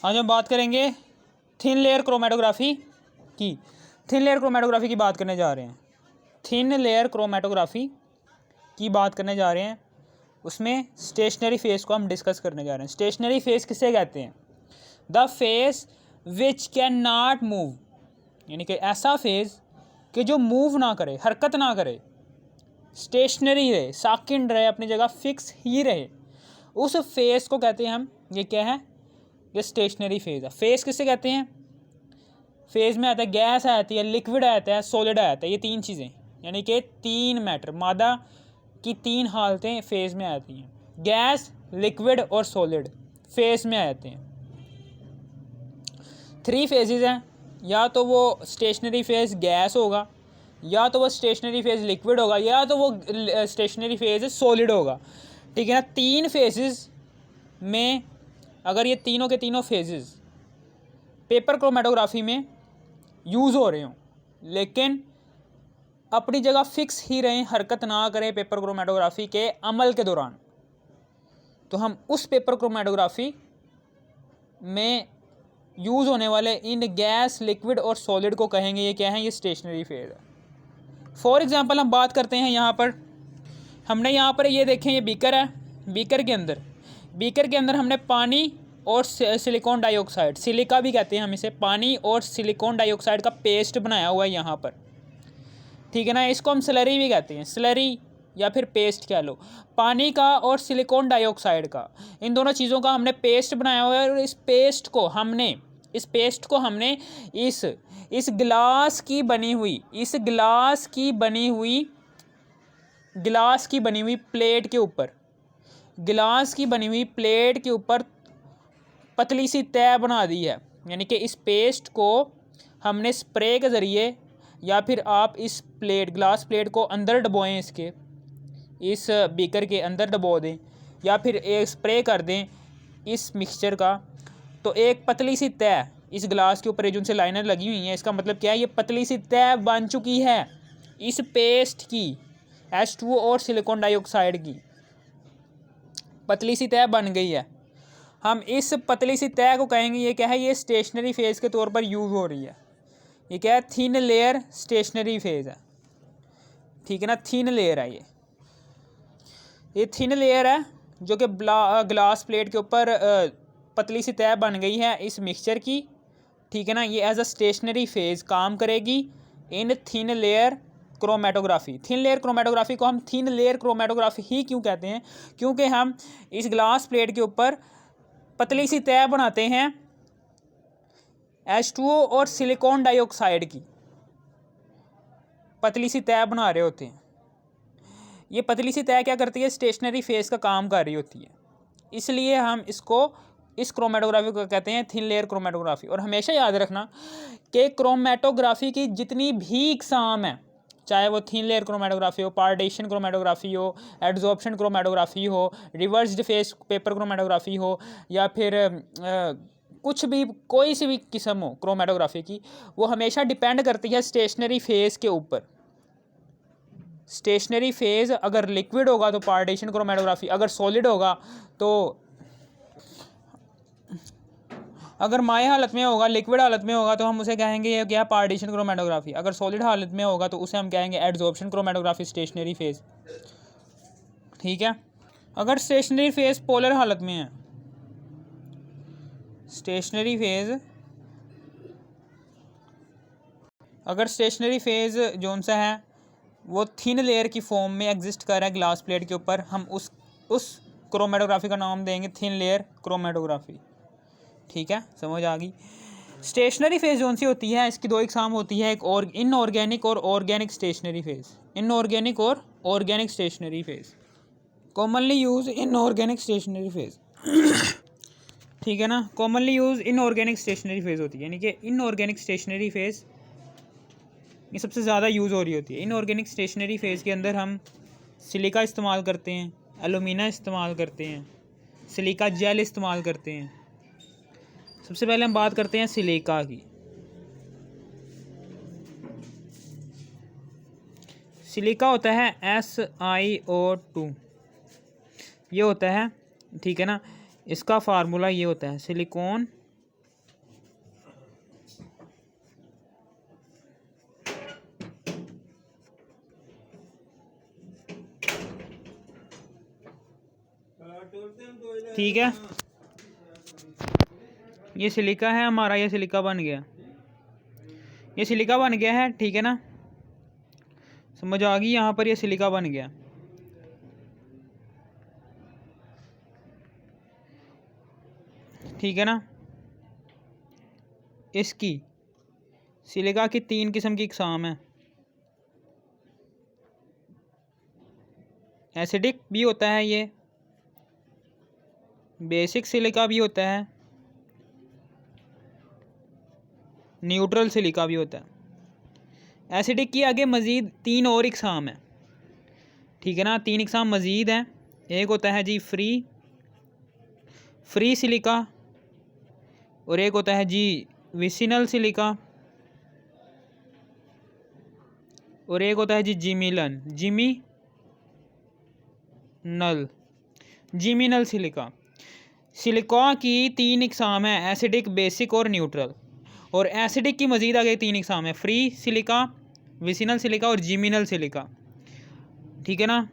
आज हम बात करेंगे थिन लेयर क्रोमेटोग्राफी की। थिन लेयर क्रोमेटोग्राफी की बात करने जा रहे हैं। थिन लेयर क्रोमेटोग्राफी की बात करने जा रहे हैं, उसमें स्टेशनरी फेस को हम डिस्कस करने जा रहे हैं। स्टेशनरी फेस किसे कहते हैं? The face which can not move, यानी कि ऐसा फेस कि जो मूव ना करे, हरकत ना करे, स्टेशनरी रहे, साकिन रहे, अपनी जगह फिक्स ही रहे, उस फेस को कहते हैं हम, ये क्या है, ये स्टेशनरी फेज है। फेस किसे कहते हैं? फेज में आता है गैस आती है, लिक्विड आता है, सॉलिड आता है। ये तीन चीज़ें, यानी कि तीन मैटर, मादा की तीन हालतें फेज में आती हैं। गैस, लिक्विड और सॉलिड फेज में आते हैं। थ्री फेजेस हैं, या तो वो स्टेशनरी फेज गैस होगा, या तो वो स्टेशनरी फेज लिक्विड होगा, या तो वो स्टेशनरी फेज सॉलिड होगा। ठीक है ना। तीन फेजेस में अगर ये तीनों के तीनों फेजेस पेपर क्रोमेटोग्राफी में यूज़ हो रहे हों, लेकिन अपनी जगह फिक्स ही रहें, हरकत ना करें पेपर क्रोमेटोग्राफी के अमल के दौरान, तो हम उस पेपर क्रोमेटोग्राफी में यूज़ होने वाले इन गैस, लिक्विड और सॉलिड को कहेंगे ये क्या है, ये स्टेशनरी फेज है। फॉर एग्जांपल हम बात करते हैं, यहाँ पर हमने यहाँ पर ये देखें, ये बीकर है। बीकर के अंदर हमने पानी और सिलिकॉन डाइऑक्साइड, सिलिका भी कहते हैं हम इसे, पानी और सिलिकॉन डाइऑक्साइड का पेस्ट बनाया हुआ है यहाँ पर। ठीक है ना। इसको हम स्लरी भी कहते हैं, स्लरी या फिर पेस्ट कह लो। पानी का और सिलिकॉन डाइऑक्साइड का, इन दोनों चीज़ों का हमने पेस्ट बनाया हुआ है। और इस पेस्ट को हमने इस गिलास की बनी हुई प्लेट के ऊपर पतली सी तह बना दी है। यानी कि इस पेस्ट को हमने स्प्रे के ज़रिए, या फिर आप इस ग्लास प्लेट को अंदर डबोएं, इस बीकर के अंदर डबो दें, या फिर एक स्प्रे कर दें इस मिक्सचर का, तो एक पतली सी तह इस गिलास के ऊपर, जिनसे लाइनर लगी हुई हैं, इसका मतलब क्या है, ये पतली सी तह बन चुकी है इस पेस्ट की, H2O और सिलिकॉन डाइऑक्साइड की पतली सी तह बन गई है। हम इस पतली सी तह को कहेंगे ये क्या है, ये स्टेशनरी फेज के तौर पर यूज़ हो रही है। ये क्या है, थिन लेयर स्टेशनरी फेज है। ठीक है ना। थिन लेयर है ये थिन लेयर है जो कि ग्लास प्लेट के ऊपर पतली सी तह बन गई है इस मिक्सचर की। ठीक है ना। ये एज अ स्टेशनरी फेज काम करेगी in thin layer chromatography. Thin layer chromatography को हम थिन लेयर क्रोमेटोग्राफी ही क्यों कहते हैं? क्योंकि हम इस ग्लास प्लेट के ऊपर पतली सी तह बनाते हैं H2O और सिलिकॉन डाइऑक्साइड की, पतली सी तह बना रहे होते हैं। ये पतली सी तह क्या करती है, स्टेशनरी फेज का काम कर रही होती है। इसलिए हम इस क्रोमेटोग्राफी को कहते हैं थिन लेयर क्रोमेटोग्राफी। और हमेशा याद रखना कि क्रोमेटोग्राफी की जितनी भी इकसाम है, चाहे वो थिन लेयर क्रोमेटोग्राफी हो, पार्टीशन क्रोमेटोग्राफी हो, एड्जॉर्प्शन क्रोमेटोग्राफी हो, रिवर्स्ड फेस पेपर क्रोमेटोग्राफी हो, या फिर कुछ भी, कोई सी भी किस्म हो क्रोमेटोग्राफी की, वो हमेशा डिपेंड करती है स्टेशनरी फेज के ऊपर। स्टेशनरी फेज अगर लिक्विड होगा तो पार्टीशन क्रोमेटोग्राफी, अगर सॉलिड होगा तो, अगर माय हालत में होगा, लिक्विड हालत में होगा, तो हम उसे कहेंगे ये क्या, पार्टीशन क्रोमेटोग्राफी। अगर सॉलिड हालत में होगा तो उसे हम कहेंगे एड्जॉर्प्शन क्रोमेटोग्राफी, स्टेशनरी फेज। ठीक है। अगर स्टेशनरी फेज पोलर हालत में है, अगर स्टेशनरी फेज जोन सा है वो थिन लेयर की फॉर्म में एग्जिस्ट कर रहा है ग्लास प्लेट के ऊपर, हम उस क्रोमेटोग्राफी का नाम देंगे थिन लेयर क्रोमेटोग्राफी। ठीक है, समझ आ गई। स्टेशनरी फेज जोन सी होती है, इसकी दो इकसाम होती है, एक और इनऑर्गेनिक और ऑर्गेनिक स्टेशनरी फेज। इनऑर्गेनिक और organic stationary phase, commonly use inorganic stationary phase. ठीक है ना। Commonly use inorganic stationary phase होती है, यानी कि इनऑर्गेनिक स्टेशनरी फेज ये सबसे ज़्यादा यूज़ हो रही होती है। इनऑर्गेनिक स्टेशनरी फेज़ के अंदर हम सिलिका इस्तेमाल करते हैं, एलुमिना इस्तेमाल करते हैं, सिलिका जेल इस्तेमाल करते हैं। सबसे पहले हम बात करते हैं सिलिका की। सिलिका होता है SiO2, ये होता है। ठीक है ना। इसका फार्मूला ये होता है, सिलिकॉन ठीक है, ये सिलिका है हमारा, ये सिलिका बन गया, ये सिलिका बन गया है। ठीक है ना, समझ आ गई, यहाँ पर ये सिलिका बन गया। ठीक है ना, इसकी सिलिका की 3 किस्म की इकसाम है। एसिडिक भी होता है ये, बेसिक सिलिका भी होता है, न्यूट्रल सिलिका भी होता है। एसिडिक की आगे मज़ीद 3 और इकसाम है। ठीक है ना, 3 इकसाम मज़ीद हैं। एक होता है जी फ्री सिलिका, और एक होता है जी विसिनल सिलिका, और एक होता है जी जिमिनल सिलिका। सिलिका की 3 इकसाम है, एसिडिक, बेसिक और न्यूट्रल। और एसिडिक की मज़ीद आगे 3 इकसाम है, फ्री सिलिका, विसिनल सिलिका और जिमिनल सिलिका। ठीक है ना,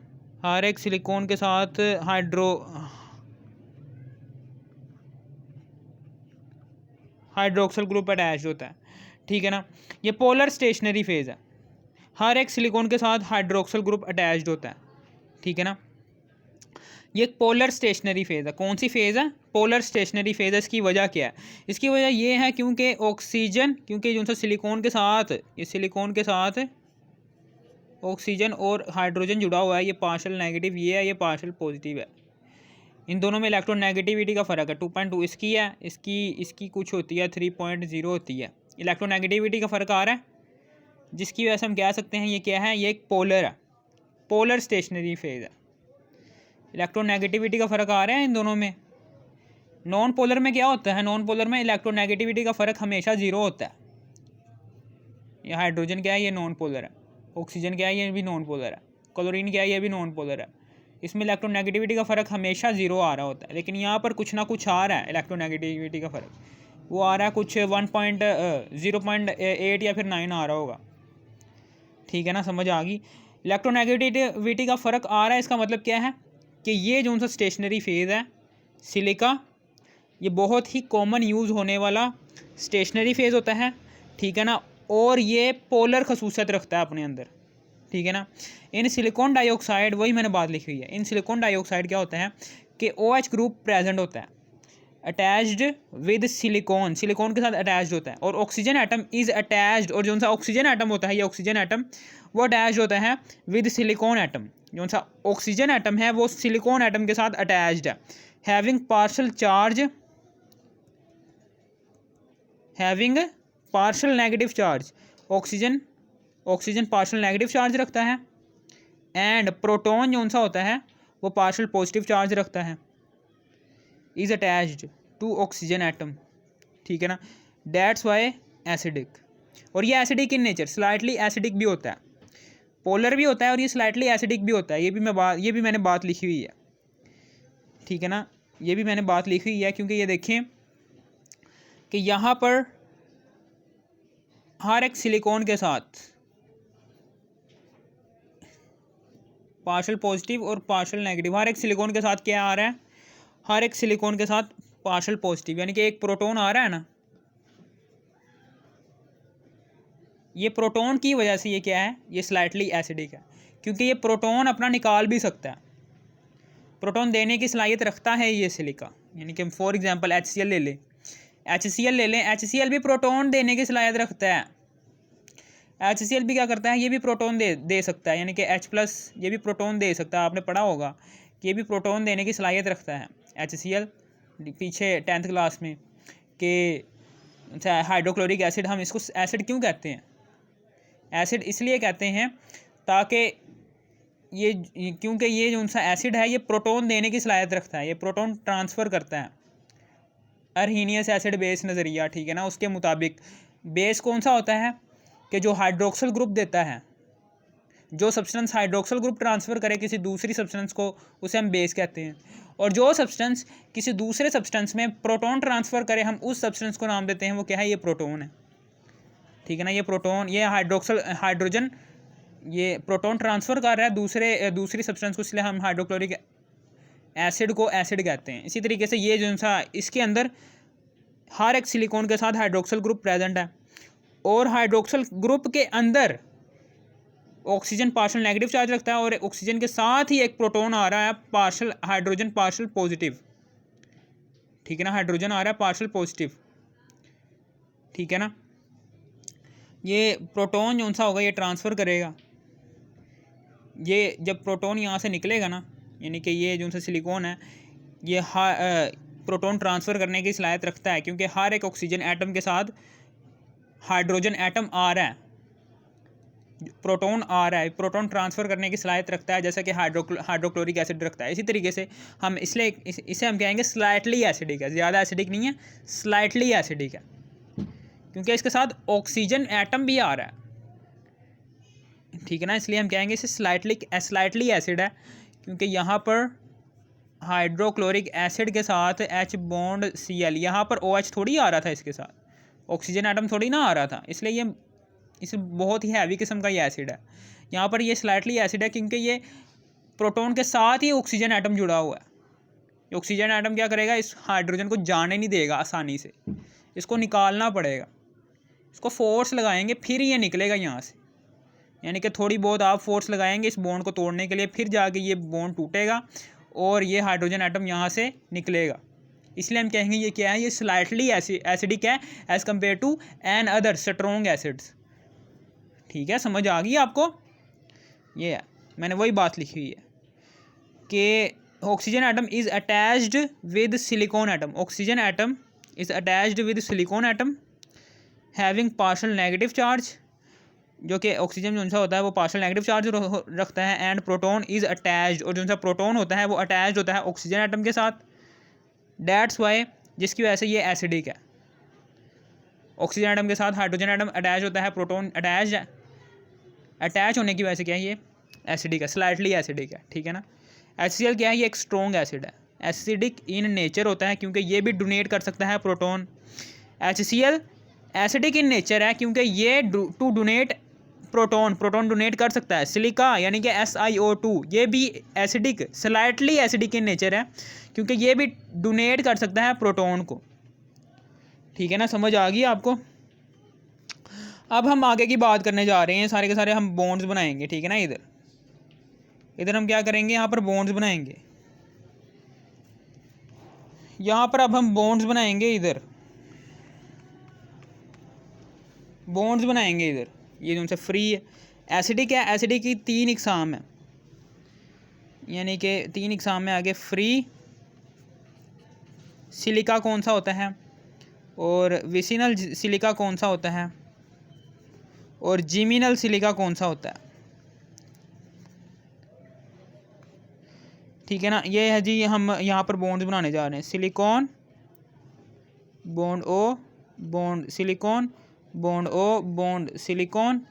हर एक सिलिकॉन के साथ हाइड्रोक्सल ग्रुप अटैच होता है। ठीक है ना, ये पोलर स्टेशनरी फेज़ है, हर एक सिलिकॉन के साथ हाइड्रोक्सल ग्रुप अटैच्ड होता है। ठीक है ना, ये पोलर स्टेशनरी फेज़ है। कौन सी फेज़ है? पोलर स्टेशनरी फेज़ है। इसकी वजह क्या है? इसकी वजह ये है क्योंकि ऑक्सीजन, क्योंकि जो सा सिलिकॉन के साथ, ये सिलिकॉन के साथ ऑक्सीजन और हाइड्रोजन जुड़ा हुआ है, ये पार्शल नेगेटिव ये है, ये पार्शल पॉजिटिव है। इन दोनों में इलेक्ट्रोनेगेटिविटी का फ़र्क है, 2.2 इसकी है, इसकी कुछ होती है 3.0 होती है। इलेक्ट्रोनेगेटिविटी का फ़र्क आ रहा है, जिसकी वजह से हम कह सकते हैं ये क्या है, ये एक पोलर है, पोलर स्टेशनरी फेज़ है। इलेक्ट्रोनेगेटिविटी का फ़र्क आ रहा है इन दोनों में। नॉन पोलर में क्या होता है? नॉन पोलर में इलेक्ट्रोनेगेटिविटी का फ़र्क हमेशा ज़ीरो होता है। ये हाइड्रोजन क्या है, ये नॉन पोलर है। ऑक्सीजन क्या है, ये भी नॉन पोलर है। क्लोरीन क्या है, ये भी नॉन पोलर है। इसमें इलेक्ट्रोनेगेटिविटी का फ़र्क हमेशा ज़ीरो आ रहा होता है, लेकिन यहाँ पर कुछ ना कुछ आ रहा है इलेक्ट्रोनेगेटिविटी का फ़र्क, वो आ रहा है कुछ 0.8 या फिर 9 आ रहा होगा। ठीक है ना, समझ आ गई। इलेक्ट्रोनेगेटिविटी का फ़र्क आ रहा है, इसका मतलब क्या है कि ये जो सा स्टेशनरी फेज़ है सिलिका, ये बहुत ही कॉमन यूज़ होने वाला स्टेशनरी फेज़ होता है। ठीक है ना, और ये पोलर खसूसियत रखता है अपने अंदर। ठीक है ना, इन सिलिकॉन डाइऑक्साइड, वही मैंने बात लिखी हुई है, इन सिलिकॉन डाइऑक्साइड क्या होता है कि OH ग्रुप प्रेजेंट होता है अटैच्ड विद सिलिकॉन, सिलिकॉन के साथ अटैच्ड होता है, और ऑक्सीजन एटम इज़ अटैच्ड, और जो सा ऑक्सीजन एटम होता है, ये ऑक्सीजन एटम वो अटैच्ड होता है विद सिलिकॉन एटम। जो सा ऑक्सीजन एटम है वो सिलिकॉन एटम के साथ अटैच्ड है, having partial negative charge. Oxygen partial negative charge रखता है, एंड प्रोटॉन जो सा होता है वो पार्शल पॉजिटिव चार्ज रखता है, is attached to oxygen atom. ठीक है ना, दैट्स वाई एसिडिक। और ये acidic in nature, slightly acidic भी होता है, पोलर भी होता है, और ये स्लाइटली एसिडिक भी होता है। ये भी मैंने बात लिखी हुई है। ठीक है ना, ये भी मैंने बात लिखी हुई है, क्योंकि ये देखें कि यहाँ पर हर एक सिलिकॉन के साथ पार्शल पॉजिटिव और पार्शल नेगेटिव, हर एक सिलिकॉन के साथ क्या आ रहा है, हर एक सिलिकॉन के साथ पार्शल पॉजिटिव, यानी कि एक प्रोटॉन आ रहा है ना, ये प्रोटॉन की वजह से ये क्या है, ये स्लाइटली एसिडिक है, क्योंकि ये प्रोटॉन अपना निकाल भी सकता है, प्रोटॉन देने की सलाहियत रखता है ये सिलिका। यानी कि फॉर एग्जांपल HCl ले लें, HCl भी प्रोटॉन देने की सलाहियत रखता है। HCl भी क्या करता है, ये भी प्रोटॉन दे सकता है, यानी कि H+ ये भी प्रोटॉन दे सकता है। आपने पढ़ा होगा कि ये भी प्रोटॉन देने की सलाहियत रखता है HCl, पीछे 10th क्लास में, कि हाइड्रोक्लोरिक एसिड, हम इसको एसिड क्यों कहते हैं? एसिड इसलिए कहते हैं ताकि क्योंकि ये जो सा एसिड है ये प्रोटॉन देने की सलाहियत रखता है, ये प्रोटॉन ट्रांसफ़र करता है। अर्हीनियस एसिड बेस नज़रिया, ठीक है ना, उसके मुताबिक बेस कौन सा होता है कि जो हाइड्रोक्सल ग्रुप देता है, जो सब्सटेंस हाइड्रोक्सल ग्रुप ट्रांसफ़र करे किसी दूसरी सब्सटेंस को, उसे हम बेस कहते हैं। और जो सब्सटेंस किसी दूसरे सब्सटेंस में प्रोटॉन ट्रांसफ़र करे, हम उस सब्सटेंस को नाम देते हैं, वो क्या है, ये प्रोटॉन है। ठीक है ना, ये प्रोटॉन, ये हाइड्रोजन ये प्रोटॉन ट्रांसफ़र कर रहा है दूसरी सब्सटेंस को, इसलिए हम हाइड्रोक्लोरिक एसिड को एसिड कहते हैं। इसी तरीके से ये जो सा इसके अंदर हर एक सिलिकॉन के साथ हाइड्रोक्सल ग्रुप प्रेजेंट है, और हाइड्रोक्सल ग्रुप के अंदर ऑक्सीजन पार्शल नेगेटिव चार्ज रखता है, और ऑक्सीजन के साथ ही एक प्रोटॉन आ रहा है पार्शल हाइड्रोजन पार्शल पॉजिटिव, ठीक है ना, हाइड्रोजन आ रहा है पार्शल पॉजिटिव, ठीक है ना। ये प्रोटॉन जो सा होगा ये ट्रांसफ़र करेगा, ये जब प्रोटॉन यहाँ से निकलेगा ना, यानी कि ये जो सा सिलिकॉन है ये प्रोटॉन ट्रांसफ़र करने की सलाहियत रखता है, क्योंकि हर एक ऑक्सीजन एटम के साथ हाइड्रोजन एटम आ रहा है, प्रोटॉन आ रहा है, प्रोटॉन ट्रांसफ़र करने की सलाहियत रखता है, जैसा कि हाइड्रोक्लोरिक एसिड रखता है। इसी तरीके से हम इसलिए इसे हम कहेंगे स्लाइटली एसिडिक है, ज़्यादा एसिडिक नहीं है, स्लाइटली एसिडिक है, क्योंकि इसके साथ ऑक्सीजन एटम भी आ रहा है, ठीक है ना। इसलिए हम कहेंगे इसे स्लाइटली एसिड है, क्योंकि यहाँ पर हाइड्रोक्लोरिक एसिड के साथ H बॉन्ड Cl, यहाँ पर OH थोड़ी आ रहा था, इसके साथ ऑक्सीजन एटम थोड़ी ना आ रहा था, इसलिए ये इस बहुत ही हैवी किस्म का ये एसिड है। यहाँ पर ये स्लाइटली एसिड है, क्योंकि ये प्रोटॉन के साथ ही ऑक्सीजन एटम जुड़ा हुआ है। ये ऑक्सीजन एटम क्या करेगा, इस हाइड्रोजन को जाने नहीं देगा आसानी से, इसको निकालना पड़ेगा, इसको फोर्स लगाएंगे फिर ये निकलेगा यहाँ से, यानी कि थोड़ी बहुत आप फोर्स लगाएंगे इस बॉन्ड को तोड़ने के लिए, फिर जाके ये बॉन्ड टूटेगा और ये हाइड्रोजन एटम यहाँ से निकलेगा। इसलिए हम कहेंगे ये क्या है, ये स्लाइटली एसिडिक है as compare to an other strong acids, ठीक है। समझ आ गई आपको, ये है, मैंने वही बात लिखी हुई है कि oxygen atom is attached with silicon atom, oxygen atom is attached with silicon atom having partial negative charge, जो कि ऑक्सीजन जो सा होता है वो पार्शल नेगेटिव चार्ज रखता है, एंड प्रोटॉन इज़ अटैच्ड, और जो सा प्रोटॉन होता है वो अटैच्ड होता है ऑक्सीजन एटम के साथ, दैट्स वाई, जिसकी वजह से ये एसिडिक है। ऑक्सीजन एटम के साथ हाइड्रोजन एटम अटैच होता है, प्रोटॉन अटैच है, अटैच होने की वजह से क्या है ये एसिडिक है, स्लाइटली एसिडिक है, ठीक है ना। HCl क्या है, ये एक स्ट्रॉन्ग एसिड है, एसिडिक इन नेचर होता है, क्योंकि ये भी डोनेट कर सकता है proton. HCl acidic in nature है, क्योंकि ये टू डोनेट प्रोटॉन डोनेट कर सकता है। सिलिका यानी कि SiO2 ये भी acidic, slightly acidic in nature है, क्योंकि ये भी डोनेट कर सकता है प्रोटॉन को, ठीक है ना। समझ आ गई आपको। अब हम आगे की बात करने जा रहे हैं, सारे के सारे हम बॉन्ड्स बनाएंगे, ठीक है ना। इधर हम क्या करेंगे, यहाँ पर बॉन्ड्स बनाएंगे, यहाँ पर अब हम बॉन्ड्स बनाएंगे, इधर बॉन्ड्स बनाएंगे, इधर ये जो उनसे फ्री है। एसिडिक है, एसिडिक की 3 इकसाम है, यानी कि 3 इकसाम में आगे फ्री सिलिका कौन सा होता है, और विसिनल सिलिका कौन सा होता है, और जिमिनल सिलिका कौन सा होता है, ठीक है ना। ये है जी, हम यहाँ पर बॉन्ड्स बनाने जा रहे हैं, silicon bond O bond silicon bond O bond silicon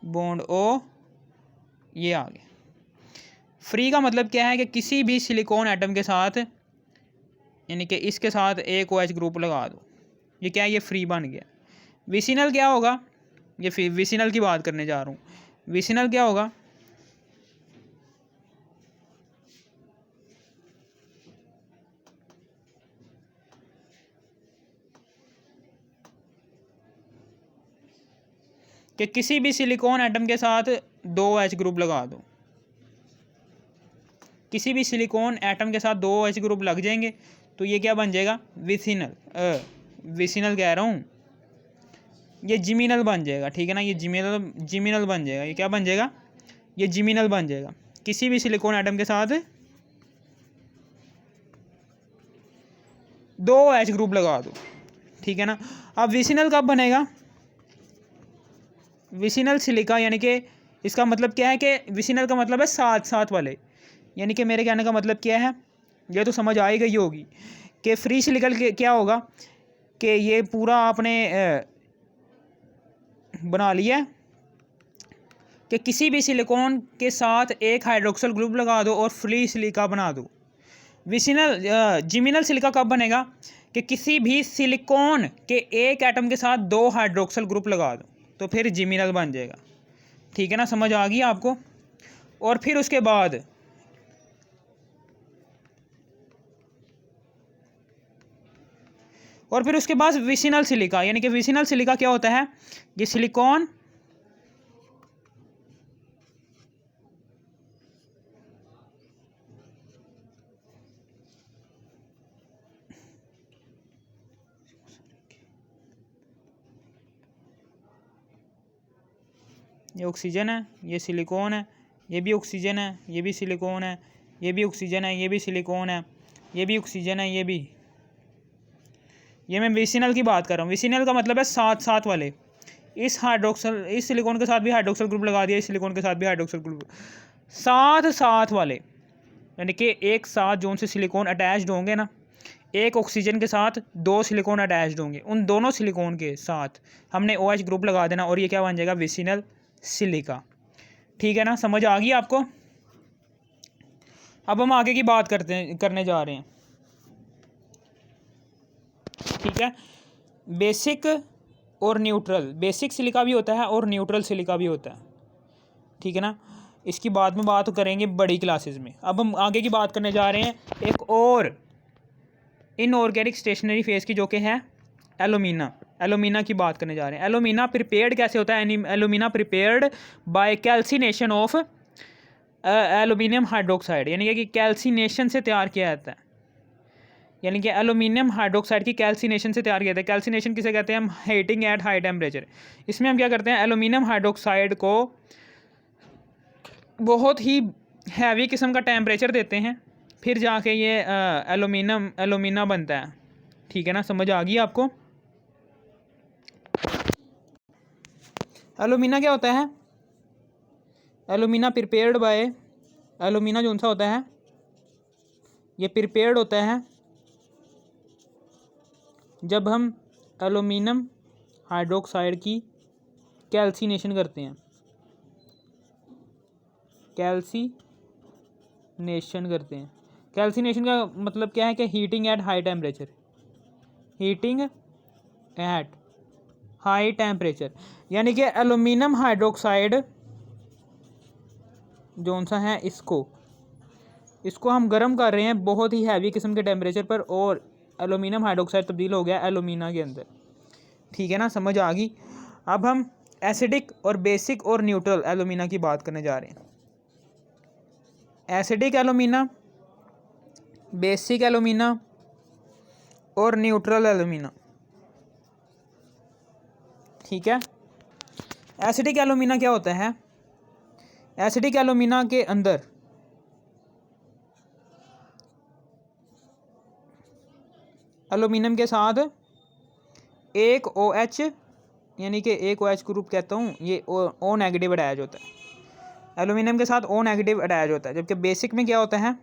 bond O, ये आ गया। फ्री का मतलब क्या है कि किसी भी सिलिकॉन एटम के साथ, यानी कि इसके साथ एक OH ग्रुप लगा दो, ये क्या है, ये फ्री बन गया। विसिनल क्या होगा, ये विसिनल की बात करने जा रहा हूँ। विसिनल क्या होगा, कि किसी भी सिलिकॉन एटम के साथ 2 OH ग्रुप लगा दो, किसी भी सिलिकॉन एटम के साथ 2 OH ग्रुप लग जाएंगे तो ये क्या बन जाएगा, विसिनल कह रहा हूँ, ये जिमिनल बन जाएगा, ठीक है ना। ये जिमिनल बन जाएगा, ये क्या बन जाएगा, ये जिमिनल बन जाएगा। किसी भी सिलिकॉन एटम के साथ 2 OH ग्रुप लगा दो, ठीक है ना। अब विसिनल कब बनेगा, विसिनल सिलिका, यानी कि इसका मतलब क्या है कि विसिनल का मतलब है साथ वाले, यानी कि मेरे कहने का मतलब क्या है, ये तो समझ आ ही गई होगी कि फ्री सिलिकल क्या होगा, कि ये पूरा आपने बना लिया कि किसी भी सिलिकॉन के साथ एक हाइड्रोक्सल ग्रुप लगा दो और फ्री सिलिका बना दो। विसिनल जिमिनल सिलिका कब बनेगा, कि किसी भी सिलिकॉन के एक एटम के साथ 2 हाइड्रोक्सल ग्रुप लगा दो तो फिर जिमिनल बन जाएगा, ठीक है ना। समझ आ गई आपको। और फिर उसके बाद और फिर उसके बाद विसिनल सिलिका, यानी कि विसिनल सिलिका क्या होता है, ये सिलिकॉन ये ऑक्सीजन है, ये सिलिकॉन है, ये भी ऑक्सीजन है, ये भी सिलिकॉन है, ये भी ऑक्सीजन है, ये भी सिलिकॉन है, ये भी ऑक्सीजन है, ये मैं विसिनल की बात कर रहा हूँ। विसिनल का मतलब है साथ साथ वाले। इस सिलिकॉन के साथ भी हाइड्रोक्सल ग्रुप लगा दिया, इस सिलिकॉन के साथ भी हाइड्रोक्सल ग्रुप, साथ साथ वाले, यानी कि एक साथ जो उनसे सिलिकॉन अटैच्ड होंगे ना, एक ऑक्सीजन के साथ 2 सिलिकॉन अटैच्ड होंगे, उन दोनों सिलिकॉन के साथ हमने OH ग्रुप लगा देना और ये क्या बन जाएगा, विसिनल सिलिका। ठीक है ना, समझ आ गई आपको। अब हम आगे की बात करने जा रहे हैं। ठीक है, बेसिक और न्यूट्रल, बेसिक सिलिका भी होता है और न्यूट्रल सिलिका भी होता है। ठीक है ना, इसकी बाद में बात करेंगे बड़ी क्लासेस में। अब हम आगे की बात करने जा रहे हैं एक और इनऑर्गेनिक स्टेशनरी फेज की, जो कि है एलुमिना। एलुमिना की बात करने जा रहे हैं। एलुमिना प्रिपेयर्ड कैसे होता है, alumina prepared by calcination of aluminium hydroxide, यानी कि कैल्सिनेशन से तैयार किया जाता है, यानी कि एलुमिनियम हाइड्रोक्साइड की कैल्सिनेशन से तैयार किया जाता है। कैल्सिनेशन किसे कहते हैं हम, हीटिंग एट हाई टेम्परेचर। इसमें हम क्या करते हैं, एलुमिनियम हाइड्रोक्साइड को बहुत ही हैवी किस्म का टेम्परेचर देते हैं, फिर जाके ये एलुमिना बनता है। ठीक है ना, समझ आ गई आपको। एलुमिना क्या होता है, एलुमिना प्रिपेयर्ड बाय, एलुमिना जो सा होता है ये प्रिपेयर्ड होता है जब हम एलुमिनियम हाइड्रोक्साइड की कैल्सिनेशन करते हैं, कैल्सिनेशन करते हैं। कैल्सिनेशन का मतलब क्या है कि heating at high temperature, heating at high temperature, यानी कि एलुमिनियम हाइड्रोक्साइड जो सा है इसको हम गर्म कर रहे हैं बहुत ही हैवी किस्म के टेम्परेचर पर, और एलुमिनियम हाइड्रोक्साइड तब्दील हो गया एलुमिना के अंदर। ठीक है ना, समझ आ गई। अब हम एसिडिक और बेसिक और न्यूट्रल एलुमिना की बात करने जा रहे हैं। एसिडिक एलुमिना, बेसिक एलुमिना और न्यूट्रल एलुमिना। ठीक है, एसिडिक एलुमिना क्या होता है, एसिडिक एलुमिना के अंदर एलुमिनियम के साथ एक OH, यानी कि एक OH ग्रुप कहता हूँ, ये O नेगेटिव अटैच होता है। एलुमिनियम के साथ O नेगेटिव अटैच होता है, जबकि बेसिक में क्या होता है,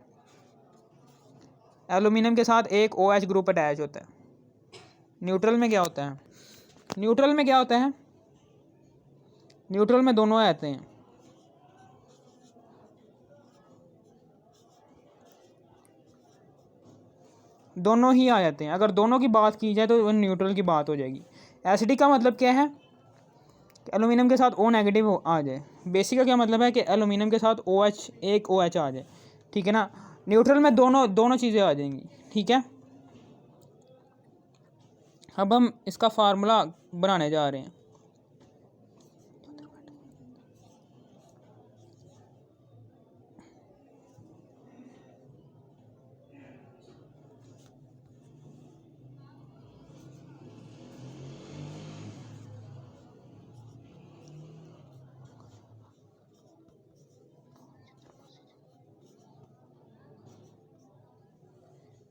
एलुमिनियम के साथ एक OH ग्रुप अटैच होता है। न्यूट्रल में क्या होता है, न्यूट्रल में क्या होता है, न्यूट्रल में दोनों आते हैं। दोनों ही आ जाते हैं। अगर दोनों की बात की जाए तो न्यूट्रल की बात हो जाएगी। एसिडिक का मतलब क्या है, एलुमिनियम के साथ O नेगेटिव आ जाए। बेसिक का क्या मतलब है कि एलुमिनियम के साथ OH, एक OH आ जाए। ठीक है ना, न्यूट्रल में दोनों चीज़ें आ जाएंगी। ठीक है, अब हम इसका फार्मूला बनाने जा रहे हैं।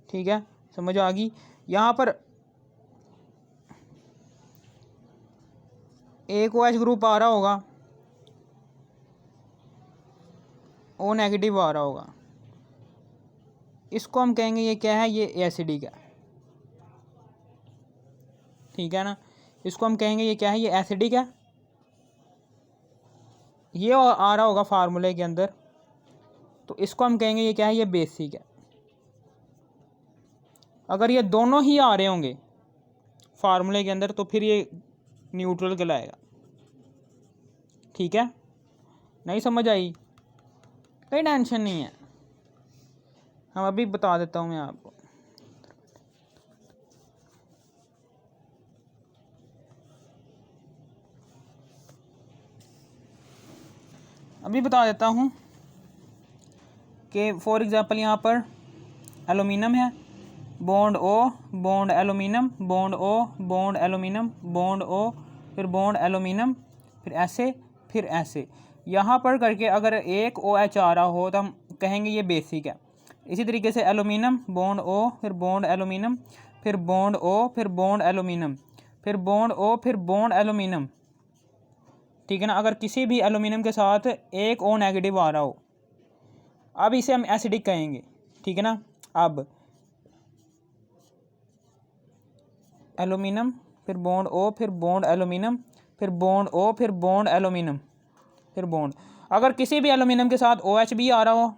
ठीक है, समझ आ गई। यहाँ पर एक OH ग्रुप आ रहा होगा, O नेगेटिव आ रहा होगा, इसको हम कहेंगे ये क्या है, ये एसिडिक है। ठीक है ना, इसको हम कहेंगे ये क्या है, ये एसिडिक है। ये आ रहा होगा फार्मूले के अंदर, तो इसको हम कहेंगे ये क्या है, ये बेसिक है। अगर ये दोनों ही आ रहे होंगे फार्मूले के अंदर तो फिर ये न्यूट्रल कहलाएगा। ठीक है, नहीं समझ आई, कोई टेंशन नहीं है, हम अभी बता देता हूँ मैं आपको। अभी बता देता हूँ कि फॉर एग्ज़ाम्पल यहाँ पर एलुमिनियम है, bond O, bond aluminium, bond O, bond aluminium, bond O, फिर बॉन्ड एलुमिनियम, फिर ऐसे यहाँ पर करके अगर एक OH आ रहा हो तो हम कहेंगे ये बेसिक है। इसी तरीके से एलुमिनियम, बॉन्ड ओ, फिर बॉन्ड एलुमिनियम, फिर बॉन्ड ओ, फिर बॉन्ड एलुमिनियम, फिर बॉन्ड ओ, फिर बॉन्ड एलुमिनियम, ठीक है ना। अगर किसी भी एलुमिनियम के साथ एक O नेगेटिव आ रहा हो, अब इसे हम एसिडिक कहेंगे, ठीक है ना। अब एलुमिनियम, फिर बॉन्ड ओ, फिर बॉन्ड एलुमिनियम, फिर बॉन्ड ओ, फिर बॉन्ड एलुमिनियम, फिर बॉन्ड। अगर किसी भी एलुमिनियम के साथ OH भी आ रहा हो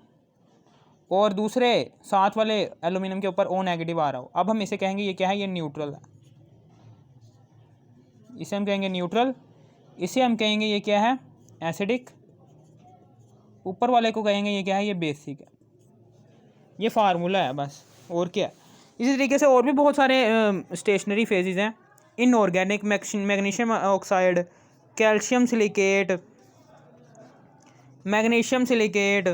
और दूसरे साथ वाले एलुमिनियम के ऊपर O नेगेटिव आ रहा हो, अब हम इसे कहेंगे ये क्या है, ये न्यूट्रल है। इसे हम कहेंगे न्यूट्रल, इसे हम कहेंगे ये क्या है, एसिडिक, ऊपर वाले को कहेंगे ये क्या है, ये बेसिक है। ये फार्मूला है बस, और क्या है। इसी तरीके से और भी बहुत सारे स्टेशनरी फेजेस हैं। Inorganic, magnesium oxide, calcium silicate, magnesium silicate,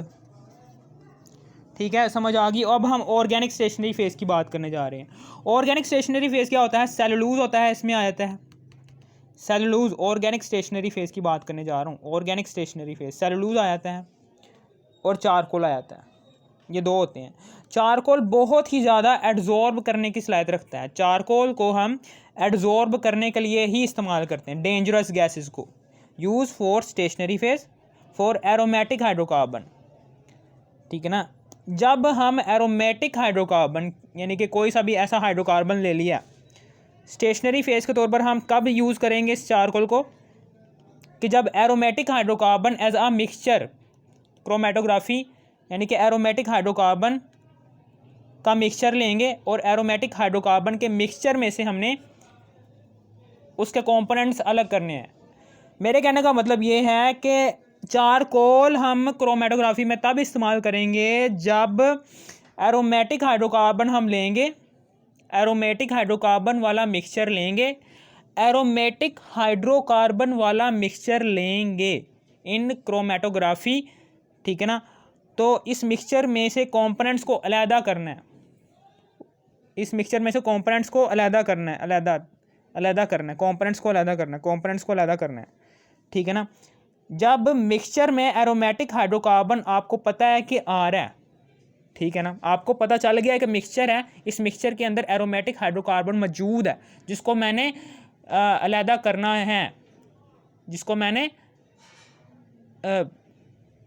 ठीक है, समझ आ गई। अब हम ऑर्गेनिक स्टेशनरी फेज की बात करने जा रहे हैं। ऑर्गेनिक स्टेशनरी फेज क्या होता है, सेलुलोज होता है, इसमें आ जाता है सेलुलोज। ऑर्गेनिक स्टेशनरी फेज की बात करने जा रहा हूँ। ऑर्गेनिक स्टेशनरी फेज सेलुलोज आ जाता है और चारकोल आ जाता है, ये दो होते हैं। चारकोल बहुत ही ज़्यादा एड्जॉर्ब करने की सलाहियत रखता है। चारकोल को हम एड्जॉर्ब करने के लिए ही इस्तेमाल करते हैं, डेंजरस गैसेस को। Use for stationary phase for aromatic hydrocarbon, ठीक है ना। जब हम एरोमेटिक हाइड्रोकार्बन यानी कि कोई सा भी ऐसा हाइड्रोकार्बन ले लिया स्टेशनरी फेज के तौर पर, हम कब यूज़ करेंगे इस चारकोल को, कि जब aromatic hydrocarbon as a mixture, chromatography यानी कि एरोमेटिक हाइड्रोकार्बन का मिक्सचर लेंगे और एरोमेटिक हाइड्रोकार्बन के मिक्सचर में से हमने उसके कंपोनेंट्स अलग करने हैं। मेरे कहने का मतलब ये है कि चारकोल हम क्रोमेटोग्राफी में तब इस्तेमाल करेंगे जब एरोमेटिक हाइड्रोकार्बन हम लेंगे, एरोमेटिक हाइड्रोकार्बन वाला मिक्सचर लेंगे, एरोमेटिक हाइड्रोकार्बन वाला मिक्सचर लेंगे इन क्रोमेटोग्राफी, ठीक है ना। तो इस मिक्सचर में से कंपोनेंट्स को अलहदा करना है, इस मिक्सचर में से कंपोनेंट्स को अलहदा करना है, अलहदा करना है, कंपोनेंट्स को अलहदा करना है, कंपोनेंट्स को अलहदा करना है, ठीक है ना। जब मिक्सचर में एरोमेटिक हाइड्रोकार्बन आपको पता है कि आ रहा है, ठीक है ना, आपको पता चल गया है कि मिक्सचर है, इस मिक्सचर के अंदर एरोमेटिक हाइड्रोकार्बन मौजूद है जिसको मैंने अलहदा करना है, जिसको मैंने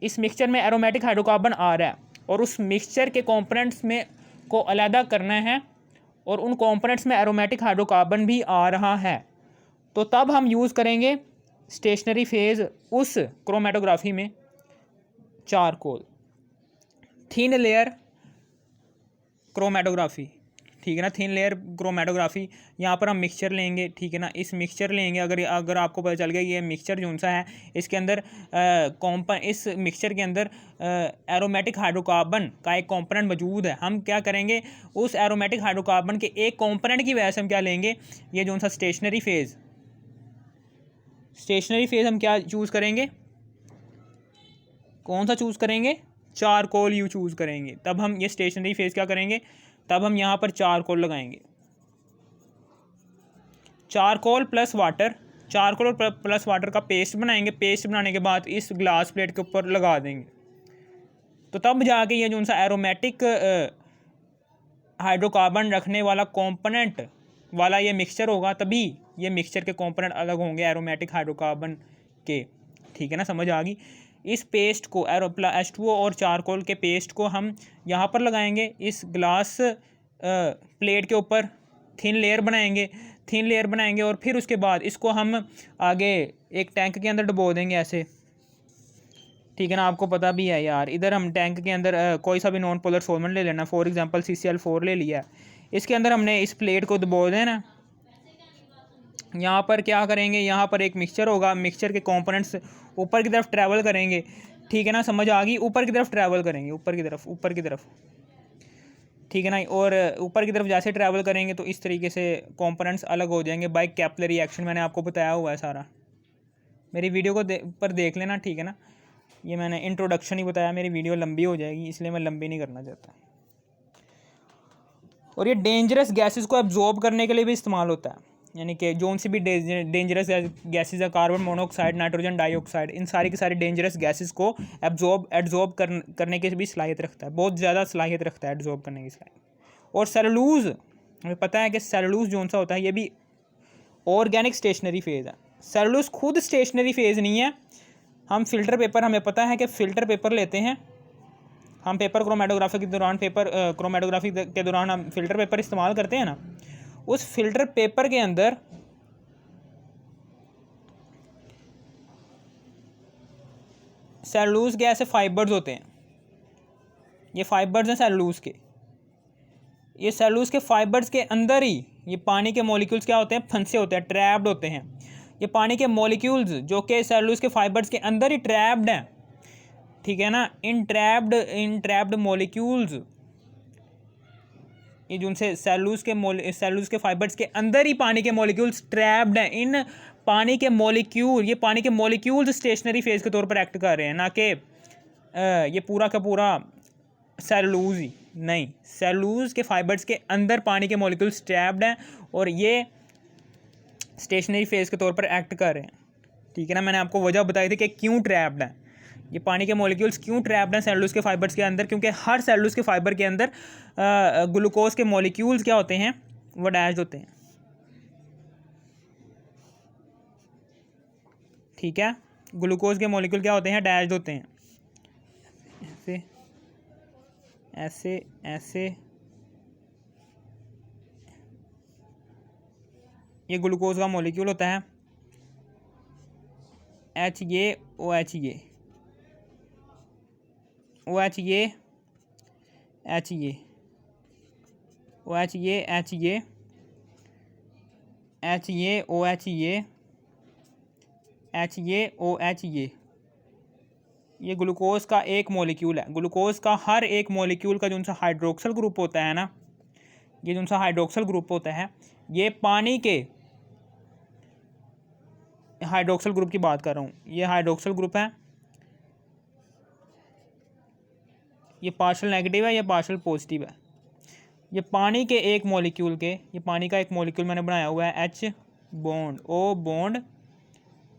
इस मिक्सचर में एरोमेटिक हाइड्रोकार्बन आ रहा है और उस मिक्सचर के कंपोनेंट्स में को अलहदा करना है और उन कंपोनेंट्स में एरोमेटिक हाइड्रोकार्बन भी आ रहा है, तो तब हम यूज़ करेंगे स्टेशनरी फेज उस क्रोमेटोग्राफी में चारकोल। थिन लेयर क्रोमेटोग्राफी, ठीक है ना, थिन लेयर क्रोमेटोग्राफी। यहाँ पर हम मिक्सचर लेंगे, ठीक है ना, इस मिक्सचर लेंगे। अगर आपको पता चल गया ये मिक्सचर जो सा है इसके अंदर इस मिक्सचर के अंदर एरोमेटिक हाइड्रोकार्बन का एक कंपोनेंट मौजूद है, हम क्या करेंगे, उस एरोमेटिक हाइड्रोकार्बन के एक कंपोनेंट की वजह से हम क्या लेंगे, ये जो सा स्टेशनरी फेज हम क्या चूज़ करेंगे, कौन सा चूज़ करेंगे, चारकोल यू चूज़ करेंगे। तब हम ये स्टेशनरी फेज क्या करेंगे, तब हम यहाँ पर चारकोल लगाएंगे, चारकोल प्लस वाटर, चारकोल और प्लस वाटर का पेस्ट बनाएंगे। पेस्ट बनाने के बाद इस ग्लास प्लेट के ऊपर लगा देंगे, तो तब जाके ये जो सा एरोमेटिक हाइड्रोकार्बन रखने वाला कंपोनेंट वाला ये मिक्सचर होगा, तभी ये मिक्सचर के कंपोनेंट अलग होंगे एरोमेटिक हाइड्रोकार्बन के, ठीक है ना, समझ आ गई। इस पेस्ट को H2O और चारकोल के पेस्ट को हम यहाँ पर लगाएंगे इस ग्लास प्लेट के ऊपर, थिन लेयर बनाएंगे और फिर उसके बाद इसको हम आगे एक टैंक के अंदर डुबो देंगे ऐसे, ठीक है ना। आपको पता भी है यार, इधर हम टैंक के अंदर कोई सा भी नॉन पोलर सॉल्वेंट ले लेना, फॉर एग्जांपल CCl4 ले लिया, इसके अंदर हमने इस प्लेट को डुबो देना। यहाँ पर क्या करेंगे, यहाँ पर एक मिक्सचर होगा, मिक्सचर के कंपोनेंट्स ऊपर की तरफ ट्रैवल करेंगे, ठीक है ना, समझ आ गई, ऊपर की तरफ ट्रैवल करेंगे, ऊपर की तरफ, ठीक है ना। और ऊपर की तरफ जैसे ट्रैवल करेंगे तो इस तरीके से कंपोनेंट्स अलग हो जाएंगे बाय कैपिलरी एक्शन, मैंने आपको बताया हुआ है सारा, मेरी वीडियो को पर देख लेना, ठीक है ना। ये मैंने इंट्रोडक्शन ही बताया, मेरी वीडियो लंबी हो जाएगी इसलिए मैं लंबी नहीं करना चाहता। और ये डेंजरस गैसेस को एब्जॉर्ब करने के लिए भी इस्तेमाल होता है, यानी कि जो सी भी डेंजरस गैसेस है, कार्बन मोनोऑक्साइड, नाइट्रोजन डाइऑक्साइड, इन सारी की सारी डेंजरस गैसेस को एब्जॉर्ब करने की भी सलाहियत रखता है, बहुत ज़्यादा सलाहियत रखता है एब्जॉर्ब करने की सलाहियत। और सेलुलोज, हमें पता है कि सेलुलोज जो सा होता है ये भी ऑर्गेनिक स्टेशनरी फेज़ है। सेलुलोज खुद स्टेशनरी फेज़ नहीं है। हम फ़िल्टर पेपर, हमें पता है कि फ़िल्टर पेपर लेते हैं हम, पेपर क्रोमेटोग्राफी के दौरान, क्रोमेटोग्राफी के दौरान हम फ़िल्टर पेपर इस्तेमाल करते हैं ना, उस फ़िल्टर पेपर के अंदर सेलुलोज के ऐसे फाइबर्स होते हैं, ये फाइबर्स हैं सेलुलोज के। ये सेलुलोज के फाइबर्स के अंदर ही ये पानी के मॉलिक्यूल्स क्या होते हैं, फंसे होते हैं, ट्रैप्ड होते हैं। ये पानी के मॉलिक्यूल्स जो कि सेलुलोज के फाइबर्स के अंदर ही ट्रैप्ड हैं, ठीक है ना। इन ट्रैप्ड मॉलिक्यूल्स, ये जो उनसे सेलुलोज के फाइबर्स के अंदर ही पानी के मॉलिक्यूल्स ट्रैप्ड हैं। इन पानी के मॉलिक्यूल, ये पानी के मॉलिक्यूल्स स्टेशनरी फेज के तौर पर एक्ट कर रहे हैं, ना कि ये पूरा का पूरा सेलुलोज ही नहीं। सेलुलोज के फाइबर्स के अंदर पानी के मॉलिक्यूल्स ट्रैप्ड हैं और ये स्टेशनरी फेज के तौर पर एक्ट कर रहे हैं, ठीक है ना। मैंने आपको वजह बताई थी कि क्यों ट्रैप्ड हैं, ये पानी के मॉलिक्यूल्स क्यों ट्रैप्ड हैं सेलुलोज के फाइबर्स के अंदर, क्योंकि हर सेलुलोज के फाइबर के अंदर ग्लूकोज के मॉलिक्यूल्स क्या होते हैं, वो डैश्ड होते हैं, ठीक है। ग्लूकोज के मॉलिक्यूल क्या होते हैं, डैश्ड होते हैं, ऐसे ऐसे ऐसे। ये ग्लूकोज का मॉलिक्यूल होता है HA OHA OHA HA OHA HA HA OHA HA OHA, ये ग्लूकोज का एक मॉलिक्यूल है। ग्लूकोज का हर एक मॉलिक्यूल का जो सा हाइड्रोक्सल ग्रुप होता है ना, ये जो सा हाइड्रोक्सल ग्रुप होता है, ये पानी के हाइड्रोक्सल ग्रुप की बात कर रहा हूँ। ये हाइड्रोक्सल ग्रुप है, ये पार्शल नेगेटिव है, ये पार्शल पॉजिटिव है। ये पानी के एक मॉलिक्यूल के, ये पानी का एक मॉलिक्यूल मैंने बनाया हुआ है H bond O bond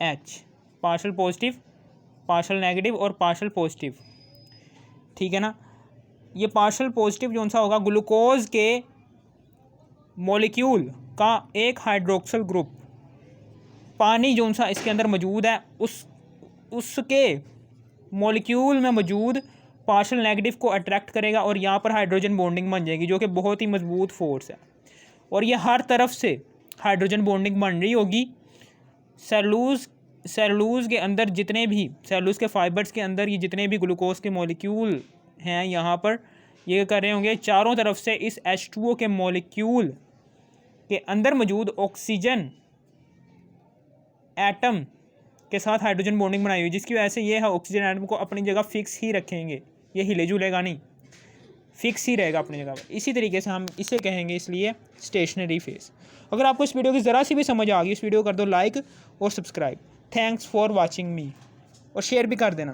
H, partial positive, partial negative और पार्शल पॉजिटिव, ठीक है ना। ये पार्शल पॉजिटिव जो सा होगा, ग्लूकोज के मॉलिक्यूल का एक हाइड्रोक्सल ग्रुप पानी जो सा इसके अंदर मौजूद है, उसके मॉलिक्यूल में मौजूद पार्शल नेगेटिव को अट्रैक्ट करेगा और यहाँ पर हाइड्रोजन बॉन्डिंग बन जाएगी, जो कि बहुत ही मजबूत फोर्स है। और ये हर तरफ से हाइड्रोजन बॉन्डिंग बन रही होगी। सेलुलोज के अंदर जितने भी, सेलुलोज के फाइबर्स के अंदर ये जितने भी ग्लूकोज के मॉलिक्यूल हैं, यहाँ पर ये कर रहे होंगे चारों तरफ से इस H2O के मॉलिक्यूल के अंदर मौजूद ऑक्सीजन एटम के साथ हाइड्रोजन बॉन्डिंग बनाई हुई, जिसकी वजह से ये है ऑक्सीजन एटम को अपनी जगह फिक्स ही रखेंगे, ये हिले जुलेगा नहीं, फिक्स ही रहेगा अपनी जगह पर। इसी तरीके से हम इसे कहेंगे इसलिए स्टेशनरी फेज। अगर आपको इस वीडियो की ज़रा सी भी समझ आ गई, इस वीडियो को कर दो लाइक और सब्सक्राइब। थैंक्स फॉर वॉचिंग मी, और शेयर भी कर देना।